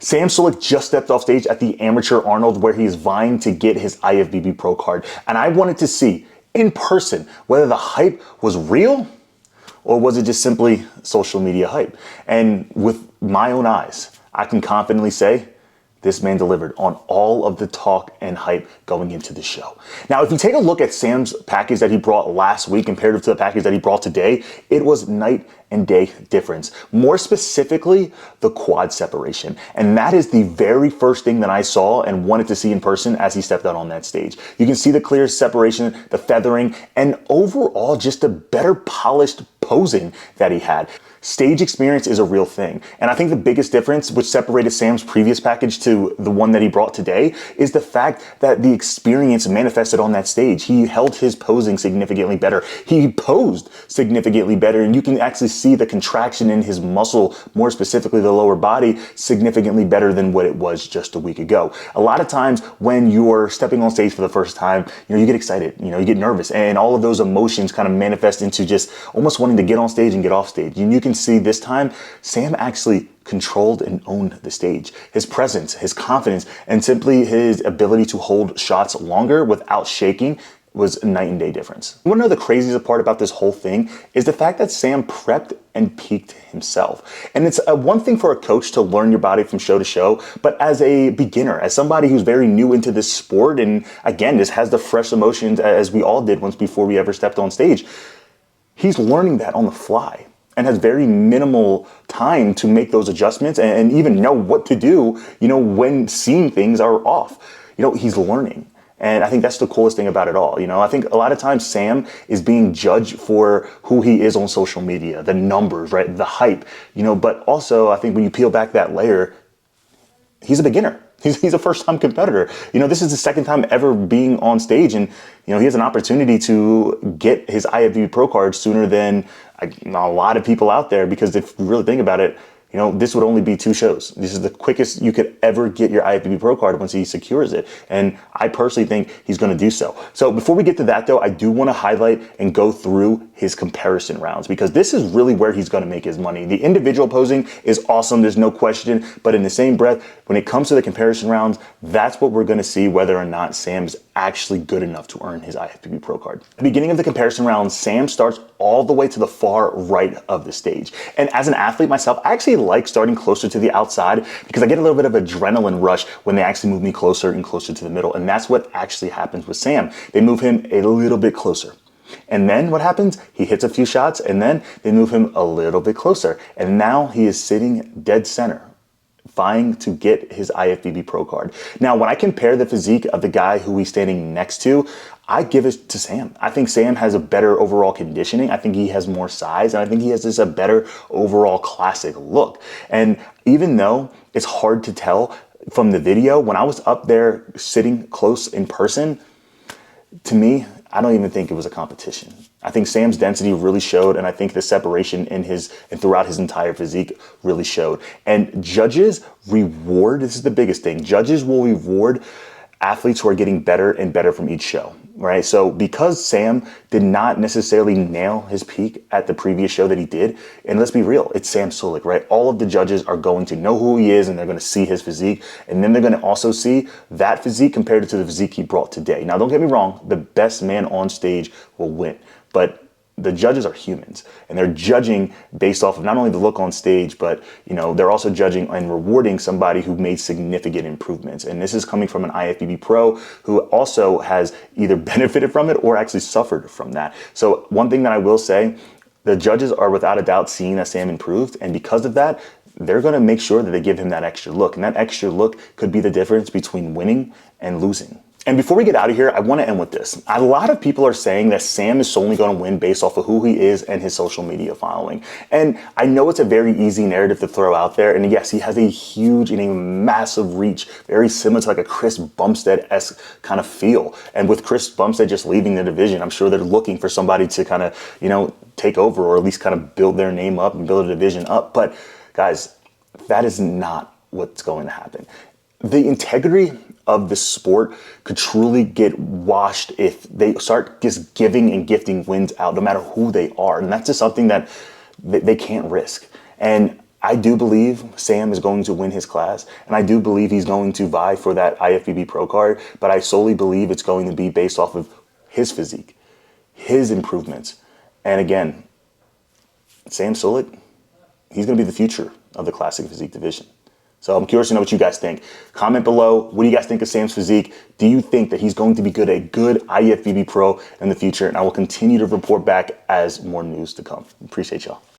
Sam Sulek just stepped off stage at the Amateur Arnold where he is vying to get his IFBB Pro card. And I wanted to see in person whether the hype was real or was it just simply social media hype. And with my own eyes, I can confidently say this man delivered on all of the talk and hype going into the show. Now, if you take a look at Sam's package that he brought last week compared to the package that he brought today, it was night and day difference. More specifically, the quad separation. And that is the very first thing that I saw and wanted to see in person as he stepped out on that stage. You can see the clear separation, the feathering, and overall just a better polished posing that he had. Stage experience is a real thing. And I think the biggest difference which separated Sam's previous package to the one that he brought today is the fact that the experience manifested on that stage. He held his posing significantly better. He posed significantly better, and you can actually see the contraction in his muscle, more specifically the lower body, significantly better than what it was just a week ago. A lot of times when you're stepping on stage for the first time, you get excited, you get nervous, and all of those emotions kind of manifest into just almost wanting to get on stage and get off stage. And you can see this time, Sam actually controlled and owned the stage. His presence, his confidence, and simply his ability to hold shots longer without shaking was a night and day difference. You wanna know the craziest part about this whole thing is the fact that Sam prepped and peaked himself. And it's one thing for a coach to learn your body from show to show, but as a beginner, as somebody who's very new into this sport, and again, just has the fresh emotions as we all did once before we ever stepped on stage, he's learning that on the fly and has very minimal time to make those adjustments and even know what to do, when seeing things are off. He's learning. And I think that's the coolest thing about it all. I think a lot of times Sam is being judged for who he is on social media, the numbers, right? The hype, but also I think when you peel back that layer, he's a beginner. He's a first-time competitor. This is the second time ever being on stage, and he has an opportunity to get his IFBB Pro card sooner than a lot of people out there, because if you really think about it, this would only be 2 shows. This is the quickest you could ever get your IFBB Pro card once he secures it. And I personally think he's going to do so. So before we get to that, though, I do want to highlight and go through his comparison rounds, because this is really where he's going to make his money. The individual posing is awesome. There's no question. But in the same breath, when it comes to the comparison rounds, that's what we're going to see whether or not Sam's actually good enough to earn his IFBB Pro card. At the beginning of the comparison round, Sam starts all the way to the far right of the stage. And as an athlete myself, I actually like starting closer to the outside because I get a little bit of adrenaline rush when they actually move me closer and closer to the middle. And that's what actually happens with Sam. They move him a little bit closer. And then what happens? He hits a few shots and then they move him a little bit closer. And now he is sitting dead center, vying to get his IFBB Pro card. Now, when I compare the physique of the guy who he's standing next to, I give it to Sam. I think Sam has a better overall conditioning. I think he has more size, and I think he has just a better overall classic look. And even though it's hard to tell from the video, when I was up there sitting close in person, to me, I don't even think it was a competition. I think Sam's density really showed, and I think the separation in his and throughout his entire physique really showed. And judges reward, this is the biggest thing, judges will reward athletes who are getting better and better from each show, right? So because Sam did not necessarily nail his peak at the previous show that he did, and let's be real, it's Sam Sulek, right? All of the judges are going to know who he is and they're going to see his physique, and then they're going to also see that physique compared to the physique he brought today. Now, don't get me wrong, the best man on stage will win, but the judges are humans, and they're judging based off of not only the look on stage, but they're also judging and rewarding somebody who made significant improvements. And this is coming from an IFBB Pro who also has either benefited from it or actually suffered from that. So one thing that I will say, the judges are without a doubt seeing that Sam improved, and because of that, they're going to make sure that they give him that extra look, and that extra look could be the difference between winning and losing. And before we get out of here, I want to end with this. A lot of people are saying that Sam is solely going to win based off of who he is and his social media following. And I know it's a very easy narrative to throw out there. And yes, he has a huge and a massive reach, very similar to like a Chris Bumstead-esque kind of feel. And with Chris Bumstead just leaving the division, I'm sure they're looking for somebody to kind of, take over or at least kind of build their name up and build a division up. But guys, that is not what's going to happen. The integrity of the sport could truly get washed if they start just giving and gifting wins out, no matter who they are. And that's just something that they can't risk. And I do believe Sam is going to win his class, and I do believe he's going to vie for that IFBB Pro card, but I solely believe it's going to be based off of his physique, his improvements. And again, Sam Sulek, he's going to be the future of the classic physique division. So I'm curious to know what you guys think. Comment below. What do you guys think of Sam's physique? Do you think that he's going to be a good IFBB Pro in the future? And I will continue to report back as more news to come. Appreciate y'all.